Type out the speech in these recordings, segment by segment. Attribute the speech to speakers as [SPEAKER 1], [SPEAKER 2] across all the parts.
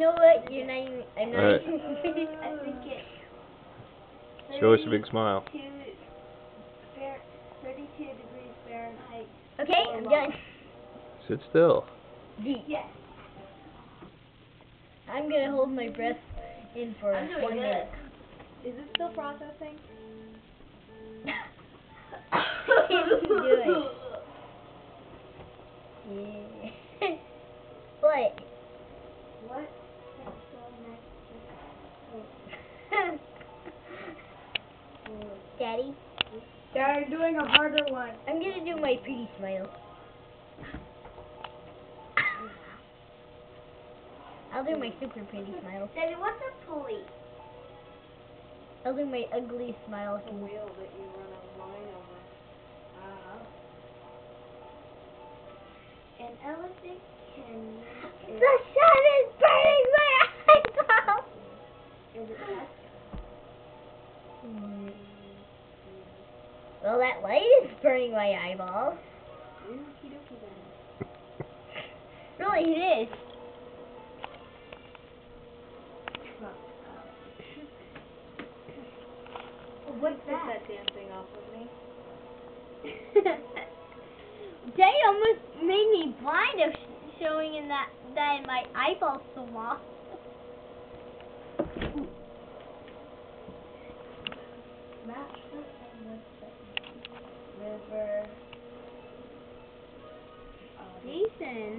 [SPEAKER 1] know what? You're not even. I'm not
[SPEAKER 2] Alright.
[SPEAKER 1] even. I think it's.
[SPEAKER 2] Show us a big smile.
[SPEAKER 1] 32 degrees Fahrenheit. Okay, I'm done.
[SPEAKER 2] Sit still.
[SPEAKER 1] Yes. I'm gonna hold my breath in for 1 minute.
[SPEAKER 3] Is it still processing?
[SPEAKER 1] Do it. Yeah. What?
[SPEAKER 3] What?
[SPEAKER 1] Daddy?
[SPEAKER 3] They're doing a harder one.
[SPEAKER 1] I'm gonna do my pretty smile. I'll do my super pretty smile.
[SPEAKER 3] Daddy, what's a pulley?
[SPEAKER 1] I'll do my ugly smile.
[SPEAKER 3] A wheel that you run a line over. An elephant can...
[SPEAKER 1] The sun is burning my eyeball!
[SPEAKER 3] Is it hot?
[SPEAKER 1] Well, that light is burning my eyeball.
[SPEAKER 3] Okie-dokie then.
[SPEAKER 1] Really, it is.
[SPEAKER 3] What's that dancing off of me?
[SPEAKER 1] They almost made me blind of showing in that in my eyeballs so long.
[SPEAKER 3] Mattress and woodset. River.
[SPEAKER 1] Jason,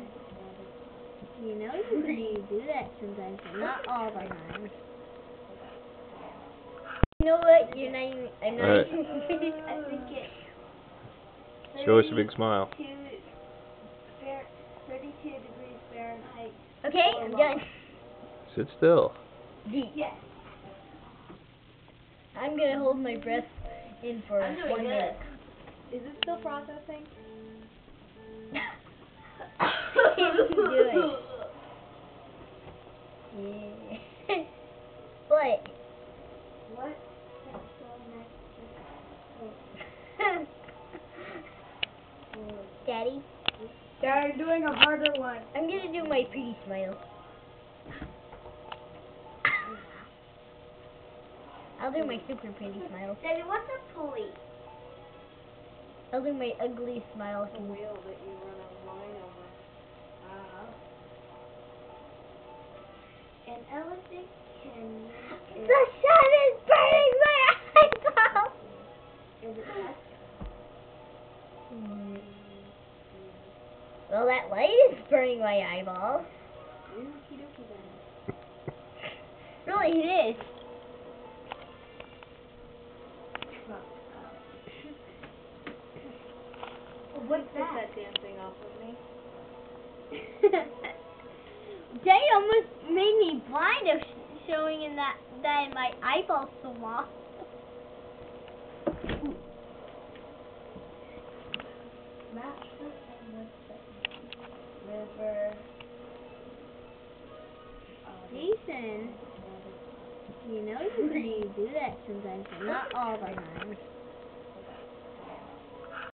[SPEAKER 1] you know you do that sometimes, but not all the time. You know what? You're not even. I'm not
[SPEAKER 2] Alright.
[SPEAKER 1] even. I think it's.
[SPEAKER 2] Show us a big smile.
[SPEAKER 3] 32 degrees Fahrenheit.
[SPEAKER 1] Okay, I'm done.
[SPEAKER 2] Sit still.
[SPEAKER 1] Yes. I'm gonna hold my breath in for 1 minute.
[SPEAKER 3] Is it still processing?
[SPEAKER 1] Do it. Yeah. What?
[SPEAKER 3] What?
[SPEAKER 1] Daddy?
[SPEAKER 3] They're doing a harder one.
[SPEAKER 1] I'm gonna do my pretty smile. I'll do my super pretty smile.
[SPEAKER 3] Daddy, what's a pulley?
[SPEAKER 1] I'll do my ugly smile.
[SPEAKER 3] A wheel that you run a line over. An elephant can...
[SPEAKER 1] The sun is burning my eyeball!
[SPEAKER 3] Is it hot?
[SPEAKER 1] Well, that light is burning my eyeball.
[SPEAKER 3] Okie-dokie then.
[SPEAKER 1] Really, it is.
[SPEAKER 3] What's that dancing off of me?
[SPEAKER 1] They almost made me blind of showing in that in my eyeballs so long.
[SPEAKER 3] Mattress and woodset. River.
[SPEAKER 1] Jason, you know you do that sometimes, but not all the time.